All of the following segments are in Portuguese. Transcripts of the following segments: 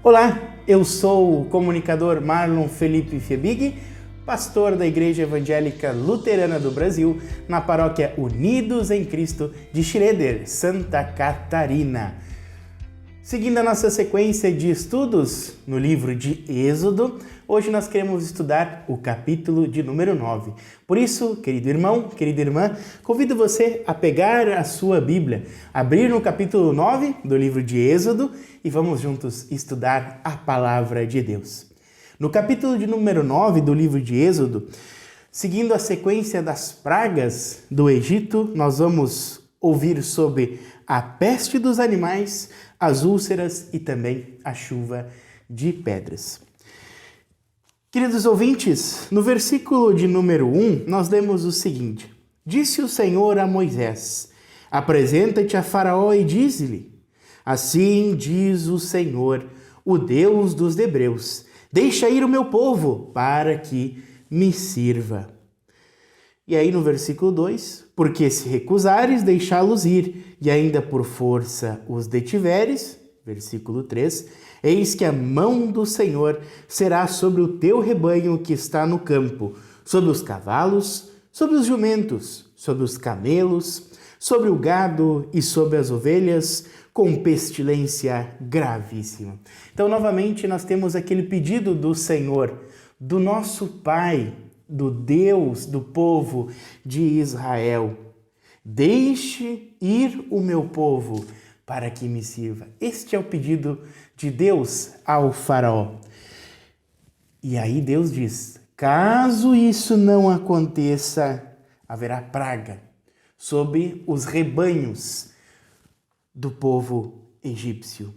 Olá, eu sou o comunicador Marlon Felipe Fiebig, pastor da Igreja Evangélica Luterana do Brasil, na paróquia Unidos em Cristo de Schroeder, Santa Catarina. Seguindo a nossa sequência de estudos no livro de Êxodo, hoje nós queremos estudar o capítulo de número 9. Por isso, querido irmão, querida irmã, convido você a pegar a sua Bíblia, abrir no capítulo 9 do livro de Êxodo e vamos juntos estudar a palavra de Deus. No capítulo de número 9 do livro de Êxodo, seguindo a sequência das pragas do Egito, nós vamos ouvir sobre a peste dos animais, as úlceras e também a chuva de pedras. Queridos ouvintes, no versículo de número 1, nós lemos o seguinte: Disse o Senhor a Moisés: Apresenta-te a Faraó e dize-lhe: Assim diz o Senhor, o Deus dos hebreus: Deixa ir o meu povo, para que me sirva. E aí no versículo 2, porque se recusares deixá-los ir, e ainda por força os detiveres, versículo 3, eis que a mão do Senhor será sobre o teu rebanho que está no campo, sobre os cavalos, sobre os jumentos, sobre os camelos, sobre o gado e sobre as ovelhas, com pestilência gravíssima. Então, novamente, nós temos aquele pedido do Senhor, do nosso Pai, do Deus do povo de Israel: Deixe ir o meu povo para que me sirva. Este é o pedido de Deus ao Faraó. E aí Deus diz: caso isso não aconteça, haverá praga sobre os rebanhos do povo egípcio.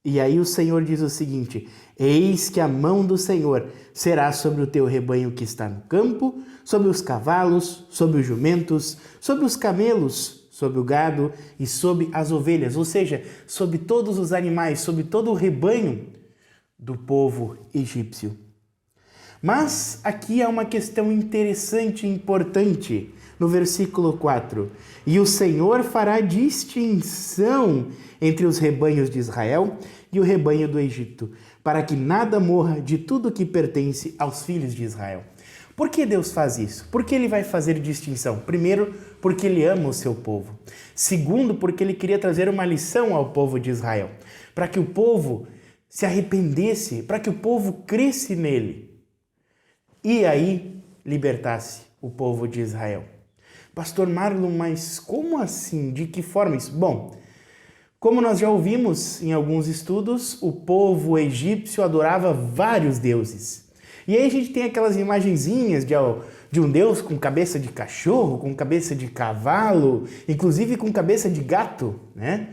E aí o Senhor diz o seguinte: eis que a mão do Senhor será sobre o teu rebanho que está no campo, sobre os cavalos, sobre os jumentos, sobre os camelos, sobre o gado e sobre as ovelhas, ou seja, sobre todos os animais, sobre todo o rebanho do povo egípcio. Mas aqui há uma questão interessante e importante no versículo 4. E o Senhor fará distinção entre os rebanhos de Israel e o rebanho do Egito, para que nada morra de tudo que pertence aos filhos de Israel. Por que Deus faz isso? Por que Ele vai fazer distinção? Primeiro, porque Ele ama o seu povo. Segundo, porque Ele queria trazer uma lição ao povo de Israel, para que o povo se arrependesse, para que o povo cresce nele e aí libertasse o povo de Israel. Pastor Marlon, mas como assim? De que forma isso? Bom, como nós já ouvimos em alguns estudos, o povo egípcio adorava vários deuses. E aí a gente tem aquelas imagenzinhas de um deus com cabeça de cachorro, com cabeça de cavalo, inclusive com cabeça de gato, né?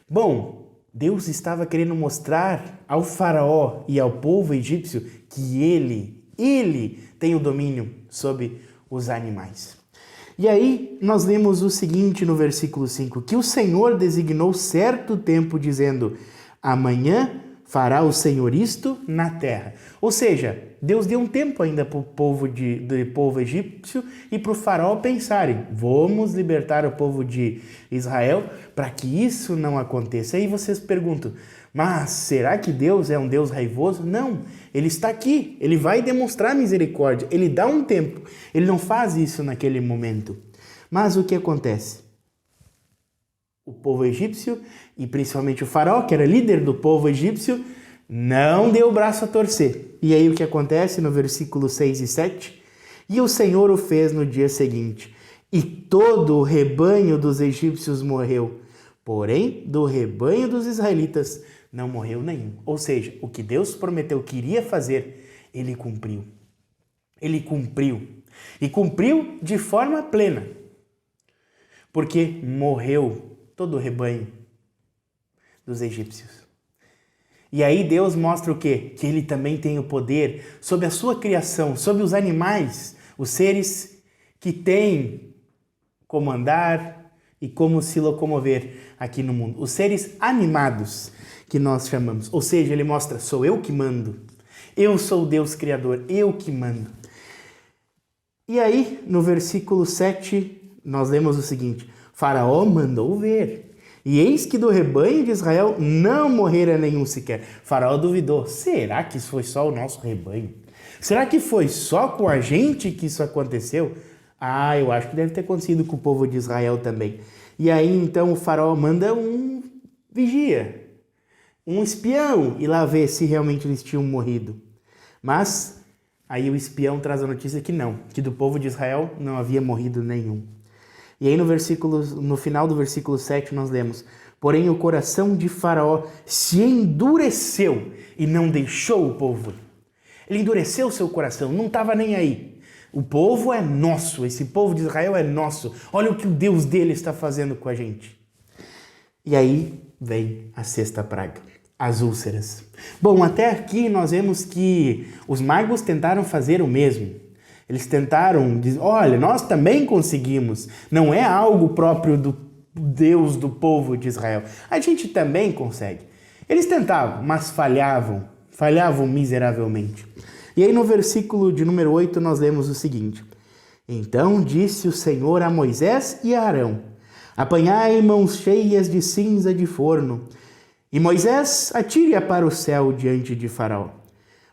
Bom, Deus estava querendo mostrar ao faraó e ao povo egípcio que ele tem o domínio sobre os animais. E aí nós lemos o seguinte no versículo 5, que o Senhor designou certo tempo dizendo: amanhã fará o Senhor isto na terra. Ou seja, Deus deu um tempo ainda para o povo egípcio e para o faraó pensarem: vamos libertar o povo de Israel para que isso não aconteça. Aí vocês perguntam: mas será que Deus é um Deus raivoso? Não, Ele está aqui, Ele vai demonstrar misericórdia, Ele dá um tempo, Ele não faz isso naquele momento. Mas o que acontece? O povo egípcio, e principalmente o faraó, que era líder do povo egípcio, não deu o braço a torcer. E aí o que acontece no versículo 6 e 7? E o Senhor o fez no dia seguinte, e todo o rebanho dos egípcios morreu, porém do rebanho dos israelitas não morreu nenhum. Ou seja, o que Deus prometeu que iria fazer, Ele cumpriu. Ele cumpriu. E cumpriu de forma plena. Porque morreu todo o rebanho dos egípcios. E aí Deus mostra o quê? Que Ele também tem o poder sobre a sua criação, sobre os animais, os seres que têm como andar e como se locomover aqui no mundo. Os seres animados que nós chamamos. Ou seja, Ele mostra: sou eu que mando. Eu sou o Deus Criador, eu que mando. E aí, no versículo 7, nós lemos o seguinte: Faraó mandou ver, E eis que do rebanho de Israel não morrera nenhum sequer. Faraó duvidou. Será que isso foi só o nosso rebanho? Será que foi só com a gente que isso aconteceu? Ah, eu acho que deve ter acontecido com o povo de Israel também. E aí então o faraó manda um vigia, um espião, ir lá ver se realmente eles tinham morrido. Mas aí o espião traz a notícia que não, que do povo de Israel não havia morrido nenhum. E aí no final do versículo 7 nós lemos: porém o coração de Faraó se endureceu e não deixou o povo. Ele endureceu o seu coração, não estava nem aí. O povo é nosso, esse povo de Israel é nosso. Olha o que o Deus dele está fazendo com a gente. E aí vem a sexta praga, as úlceras. Bom, até aqui nós vemos que os magos tentaram fazer o mesmo. Eles tentaram dizer, olha, nós também conseguimos. Não é algo próprio do Deus do povo de Israel. A gente também consegue. Eles tentavam, mas falhavam miseravelmente. E aí no versículo de número 8 nós lemos o seguinte: então disse o Senhor a Moisés e a Arão: apanhai mãos cheias de cinza de forno, e Moisés atire-a para o céu diante de Faraó.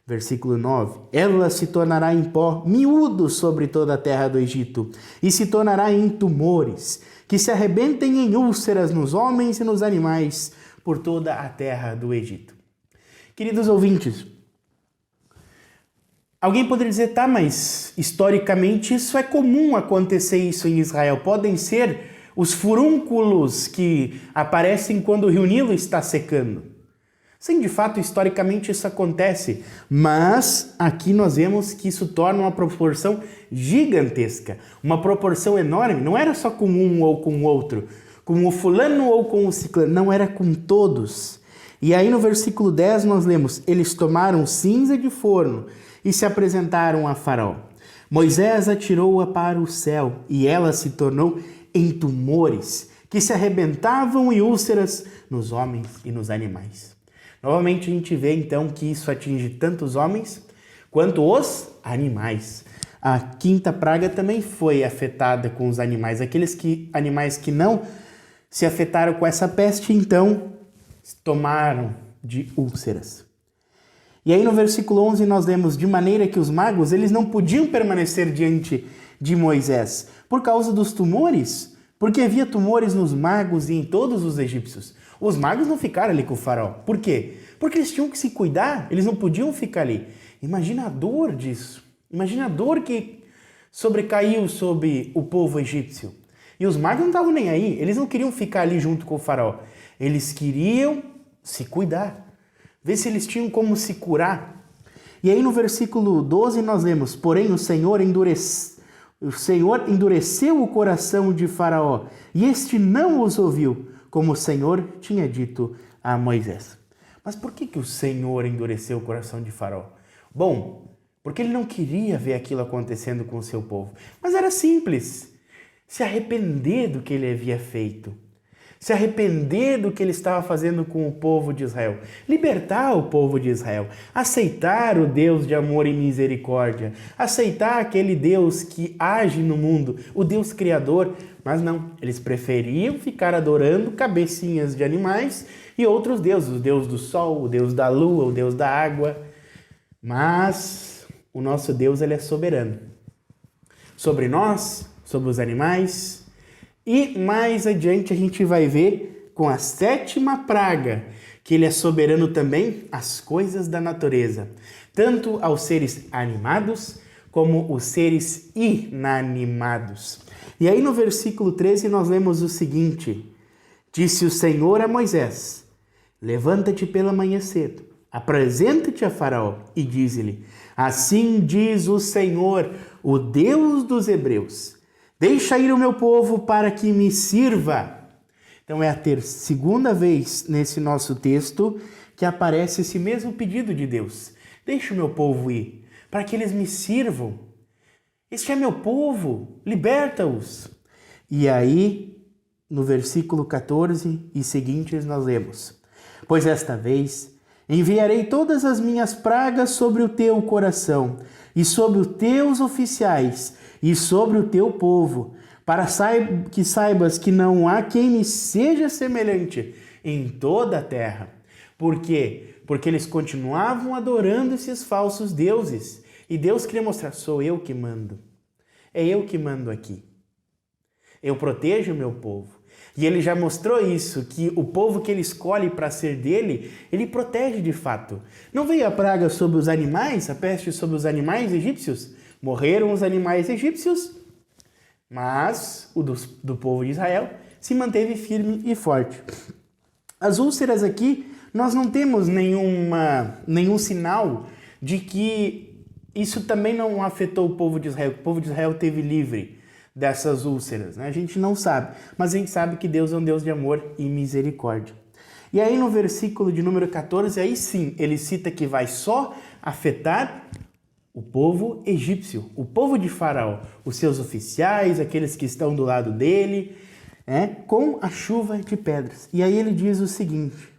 Versículo 9: ela se tornará em pó miúdo sobre toda a terra do Egito, e se tornará em tumores, que se arrebentem em úlceras nos homens e nos animais, por toda a terra do Egito. Queridos ouvintes, alguém poderia dizer, tá, mas historicamente isso é comum acontecer isso em Israel. Podem ser os furúnculos que aparecem quando o rio Nilo está secando. Sim, de fato, historicamente isso acontece, mas aqui nós vemos que isso torna uma proporção gigantesca, uma proporção enorme. Não era só com um ou com o outro, com o fulano ou com o ciclano, não, era com todos. E aí no versículo 10 nós lemos: eles tomaram cinza de forno e se apresentaram a Faraó. Moisés atirou-a para o céu e ela se tornou em tumores, que se arrebentavam em úlceras nos homens e nos animais. Novamente a gente vê então que isso atinge tanto os homens quanto os animais. A quinta praga também foi afetada com os animais. Animais que não se afetaram com essa peste, então tomaram de úlceras. E aí no versículo 11 nós lemos: de maneira que os magos eles não podiam permanecer diante de Moisés por causa dos tumores, porque havia tumores nos magos e em todos os egípcios. Os magos não ficaram ali com o faraó. Por quê? Porque eles tinham que se cuidar, eles não podiam ficar ali. Imagina a dor disso. Imagina a dor que sobrecaiu sobre o povo egípcio. E os magos não estavam nem aí, eles não queriam ficar ali junto com o faraó. Eles queriam se cuidar, ver se eles tinham como se curar. E aí no versículo 12 nós lemos: porém o Senhor endureceu o coração de Faraó, e este não os ouviu, como o Senhor tinha dito a Moisés. Mas por que o Senhor endureceu o coração de Faraó? Bom, porque ele não queria ver aquilo acontecendo com o seu povo. Mas era simples: se arrepender do que ele havia feito. Se arrepender do que ele estava fazendo com o povo de Israel. Libertar o povo de Israel. Aceitar o Deus de amor e misericórdia. Aceitar aquele Deus que age no mundo, o Deus criador. Mas não, eles preferiam ficar adorando cabecinhas de animais e outros deuses. O Deus do sol, o Deus da lua, o Deus da água. Mas o nosso Deus, ele é soberano. Sobre nós, sobre os animais. E mais adiante a gente vai ver com a sétima praga que ele é soberano também às coisas da natureza, tanto aos seres animados como os seres inanimados. E aí no versículo 13 nós lemos o seguinte: disse o Senhor a Moisés: levanta-te pela manhã cedo, apresenta-te a Faraó e dize-lhe: assim diz o Senhor, o Deus dos Hebreus: deixa ir o meu povo para que me sirva. Então é a segunda vez nesse nosso texto que aparece esse mesmo pedido de Deus. Deixa o meu povo ir, para que eles me sirvam. Este é meu povo, liberta-os. E aí, no versículo 14 e seguintes, nós lemos: pois esta vez enviarei todas as minhas pragas sobre o teu coração, e sobre os teus oficiais, e sobre o teu povo, que saibas que não há quem me seja semelhante em toda a terra. Por quê? Porque eles continuavam adorando esses falsos deuses. E Deus queria mostrar, sou eu que mando. É eu que mando aqui. Eu protejo o meu povo. E ele já mostrou isso, que o povo que ele escolhe para ser dele, ele protege de fato. Não veio a praga sobre os animais, a peste sobre os animais egípcios? Morreram os animais egípcios, mas o do povo de Israel se manteve firme e forte. As úlceras aqui, nós não temos nenhum sinal de que isso também não afetou o povo de Israel, que o povo de Israel teve livre dessas úlceras, né? A gente não sabe, mas a gente sabe que Deus é um Deus de amor e misericórdia. E aí no versículo de número 14, aí sim, ele cita que vai só afetar o povo egípcio, o povo de Faraó, os seus oficiais, aqueles que estão do lado dele, com a chuva de pedras. E aí ele diz o seguinte,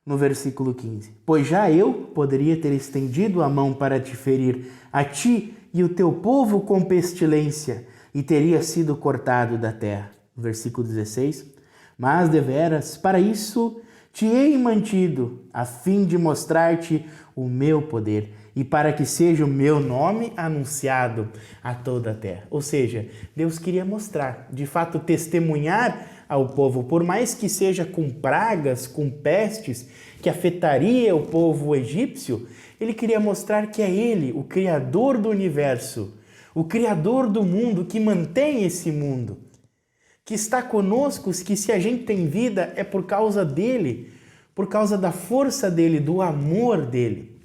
no versículo 15, pois já eu poderia ter estendido a mão para te ferir, a ti e o teu povo com pestilência, e teria sido cortado da terra. Versículo 16, mas deveras, para isso te hei mantido, a fim de mostrar-te o meu poder, e para que seja o meu nome anunciado a toda a terra. Ou seja, Deus queria mostrar, de fato testemunhar ao povo, por mais que seja com pragas, com pestes, que afetaria o povo egípcio, ele queria mostrar que é ele, o Criador do universo, o Criador do mundo, que mantém esse mundo, que está conosco, que se a gente tem vida é por causa dele, por causa da força dele, do amor dele.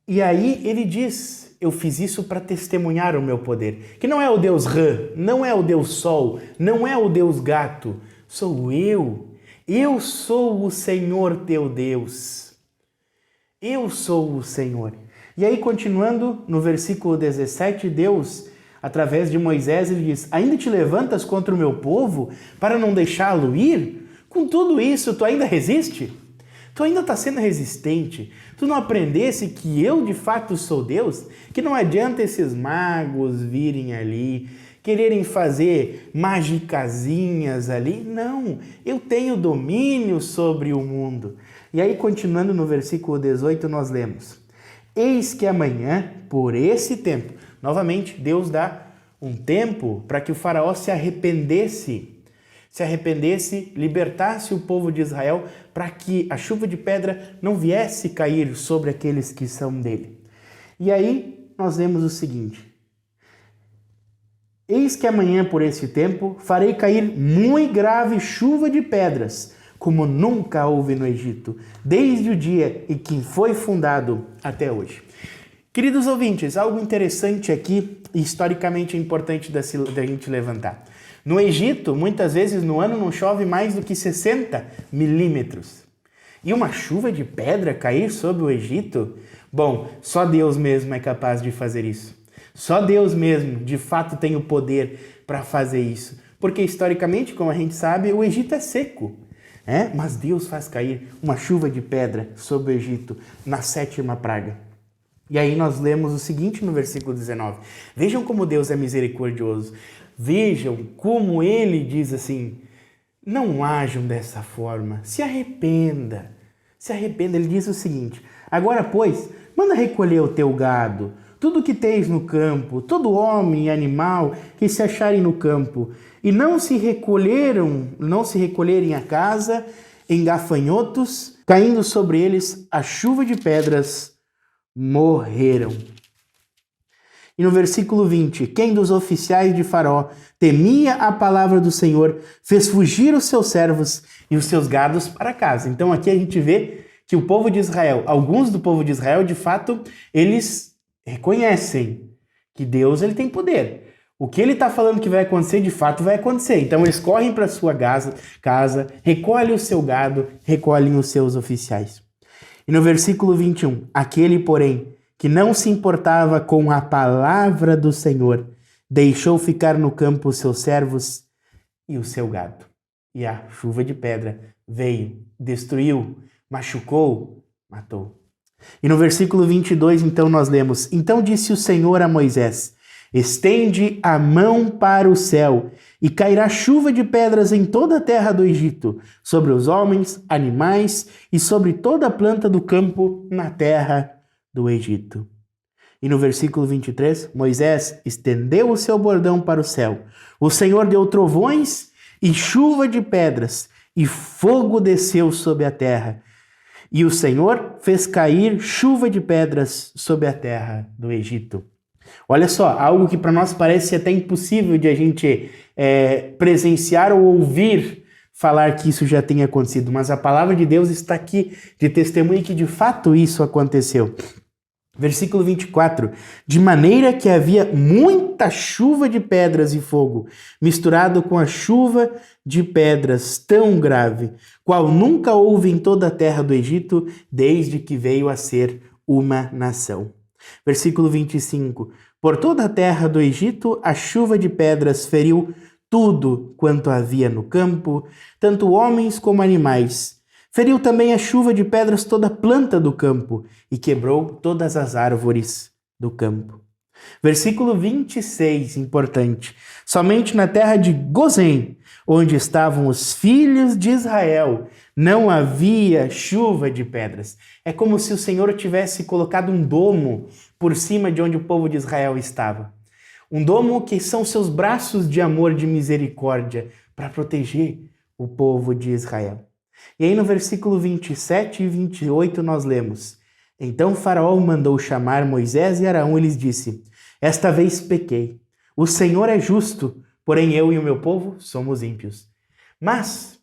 E aí ele diz, eu fiz isso para testemunhar o meu poder, que não é o Deus Rã, não é o Deus Sol, não é o Deus Gato, sou eu sou o Senhor teu Deus, eu sou o Senhor. E aí continuando no versículo 17, Deus, através de Moisés, ele diz, ainda te levantas contra o meu povo para não deixá-lo ir? Com tudo isso, tu ainda resiste? Tu ainda está sendo resistente? Tu não aprendesse que eu de fato sou Deus? Que não adianta esses magos virem ali, quererem fazer magicazinhas ali? Não, eu tenho domínio sobre o mundo. E aí, continuando no versículo 18, nós lemos, eis que amanhã, por esse tempo, novamente, Deus dá um tempo para que o faraó se arrependesse, libertasse o povo de Israel para que a chuva de pedra não viesse cair sobre aqueles que são dele. E aí nós lemos o seguinte, eis que amanhã por esse tempo farei cair muito grave chuva de pedras, como nunca houve no Egito, desde o dia em que foi fundado até hoje. Queridos ouvintes, algo interessante aqui, historicamente importante da gente levantar. No Egito, muitas vezes no ano não chove mais do que 60 milímetros. E uma chuva de pedra cair sobre o Egito? Bom, só Deus mesmo é capaz de fazer isso. Só Deus mesmo, de fato, tem o poder para fazer isso. Porque, historicamente, como a gente sabe, o Egito é seco. Mas Deus faz cair uma chuva de pedra sobre o Egito na 7ª praga. E aí nós lemos o seguinte no versículo 19. Vejam como Deus é misericordioso. Vejam como ele diz assim, não ajam dessa forma, se arrependa. Ele diz o seguinte, agora, pois, manda recolher o teu gado, tudo que tens no campo, todo homem e animal que se acharem no campo, e não se recolherem a casa em gafanhotos, caindo sobre eles a chuva de pedras, morreram. E no versículo 20, quem dos oficiais de Faraó temia a palavra do Senhor, fez fugir os seus servos e os seus gados para casa. Então aqui a gente vê que o povo de Israel, alguns do povo de Israel, de fato, eles reconhecem que Deus ele tem poder. O que ele está falando que vai acontecer, de fato vai acontecer. Então eles correm para sua casa, recolhem o seu gado, recolhem os seus oficiais. E no versículo 21, aquele, porém, que não se importava com a palavra do Senhor, deixou ficar no campo os seus servos e o seu gado. E a chuva de pedra veio, destruiu, machucou, matou. E no versículo 22, então, nós lemos, então disse o Senhor a Moisés, Estende a mão para o céu, e cairá chuva de pedras em toda a terra do Egito, sobre os homens, animais e sobre toda a planta do campo na terra do Egito. E no versículo 23, Moisés estendeu o seu bordão para o céu. O Senhor deu trovões e chuva de pedras, e fogo desceu sobre a terra. E o Senhor fez cair chuva de pedras sobre a terra do Egito. Olha só, algo que para nós parece até impossível de a gente presenciar ou ouvir falar que isso já tenha acontecido, mas a palavra de Deus está aqui de testemunho que de fato isso aconteceu. Versículo 24, de maneira que havia muita chuva de pedras e fogo, misturado com a chuva de pedras tão grave, qual nunca houve em toda a terra do Egito, desde que veio a ser uma nação. Versículo 25, por toda a terra do Egito, a chuva de pedras feriu tudo quanto havia no campo, tanto homens como animais. Feriu também a chuva de pedras toda a planta do campo e quebrou todas as árvores do campo. Versículo 26, importante. Somente na terra de Gozém, onde estavam os filhos de Israel, não havia chuva de pedras. É como se o Senhor tivesse colocado um domo por cima de onde o povo de Israel estava. Um domo que são seus braços de amor, de misericórdia, para proteger o povo de Israel. E aí no versículo 27 e 28 nós lemos: Então Faraó mandou chamar Moisés e Arão e lhes disse: Esta vez pequei. O Senhor é justo, porém eu e o meu povo somos ímpios. Mas,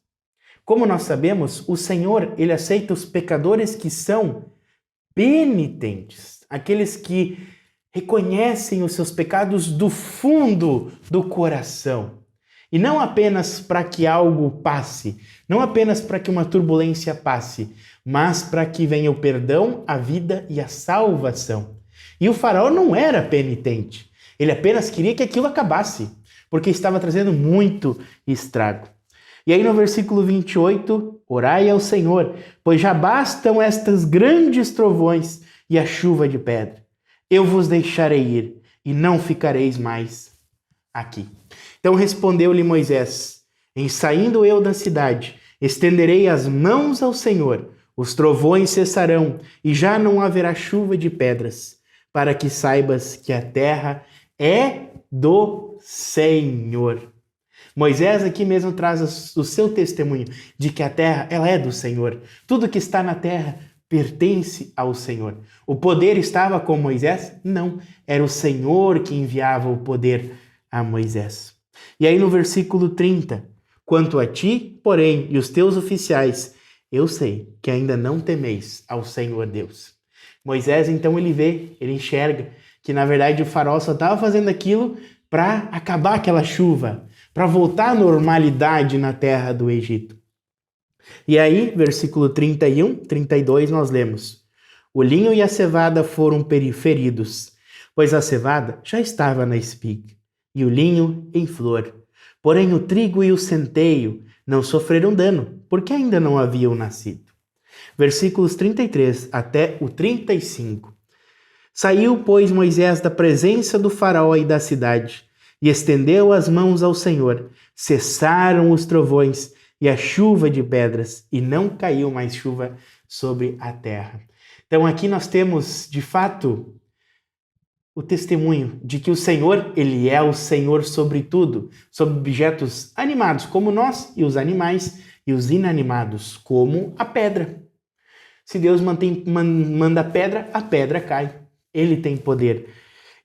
como nós sabemos, o Senhor, ele aceita os pecadores que são penitentes, aqueles que reconhecem os seus pecados do fundo do coração. E não apenas para que algo passe, não apenas para que uma turbulência passe, mas para que venha o perdão, a vida e a salvação. E o faraó não era penitente, ele apenas queria que aquilo acabasse, porque estava trazendo muito estrago. E aí no versículo 28, orai ao Senhor, pois já bastam estas grandes trovões e a chuva de pedra. Eu vos deixarei ir e não ficareis mais aqui. Então respondeu-lhe Moisés: Em saindo eu da cidade, estenderei as mãos ao Senhor, os trovões cessarão e já não haverá chuva de pedras, para que saibas que a terra é do Senhor. Moisés aqui mesmo traz o seu testemunho de que a terra ela é do Senhor. Tudo que está na terra pertence ao Senhor. O poder estava com Moisés? Não, era o Senhor que enviava o poder a Moisés. E aí no versículo 30, quanto a ti, porém, e os teus oficiais, eu sei que ainda não temeis ao Senhor Deus. Moisés, então, ele vê, ele enxerga que, na verdade, o faraó só estava fazendo aquilo para acabar aquela chuva, para voltar à normalidade na terra do Egito. E aí, versículo 31, 32, nós lemos: O linho e a cevada foram feridos, pois a cevada já estava na espiga, e o linho em flor. Porém o trigo e o centeio não sofreram dano, porque ainda não haviam nascido. Versículos 33 até o 35. Saiu, pois, Moisés da presença do faraó e da cidade, e estendeu as mãos ao Senhor. Cessaram os trovões e a chuva de pedras, e não caiu mais chuva sobre a terra. Então aqui nós temos, de fato, o testemunho de que o Senhor, ele é o Senhor sobre tudo, sobre objetos animados, como nós, e os animais, e os inanimados, como a pedra. Se Deus manda a pedra cai. Ele tem poder.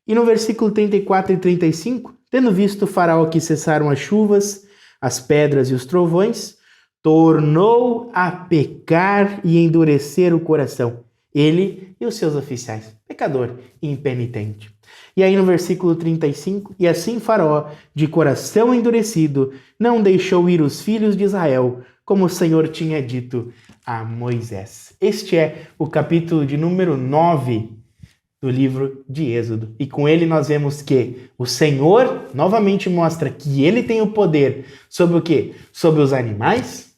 E no versículo 34 e 35, tendo visto o faraó que cessaram as chuvas, as pedras e os trovões, tornou a pecar e endurecer o coração, ele e os seus oficiais, pecador e impenitente. E aí no versículo 35, e assim Faraó, de coração endurecido, não deixou ir os filhos de Israel, como o Senhor tinha dito a Moisés. Este é o capítulo de número 9 do livro de Êxodo. E com ele nós vemos que o Senhor novamente mostra que ele tem o poder sobre o quê? Sobre os animais,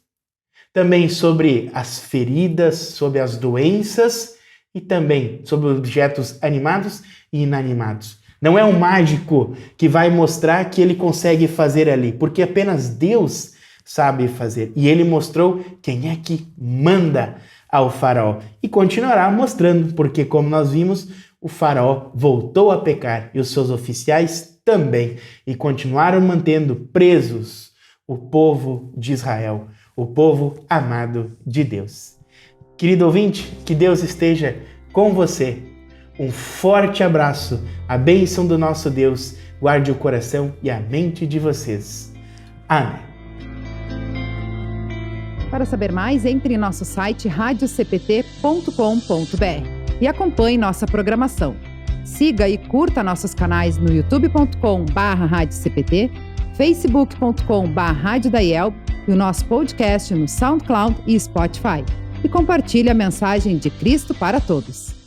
também sobre as feridas, sobre as doenças e também sobre objetos animados e inanimados. Não é um mágico que vai mostrar que ele consegue fazer ali, porque apenas Deus sabe fazer. E ele mostrou quem é que manda ao faraó. E continuará mostrando, porque como nós vimos, o faraó voltou a pecar e os seus oficiais também. E continuaram mantendo presos o povo de Israel, o povo amado de Deus. Querido ouvinte, que Deus esteja com você. Um forte abraço, a bênção do nosso Deus guarde o coração e a mente de vocês. Amém. Para saber mais, entre em nosso site radiocpt.com.br e acompanhe nossa programação. Siga e curta nossos canais no youtube.com/radiocpt, facebook.com/radiodaiel e o nosso podcast no SoundCloud e Spotify. E compartilhe a mensagem de Cristo para todos.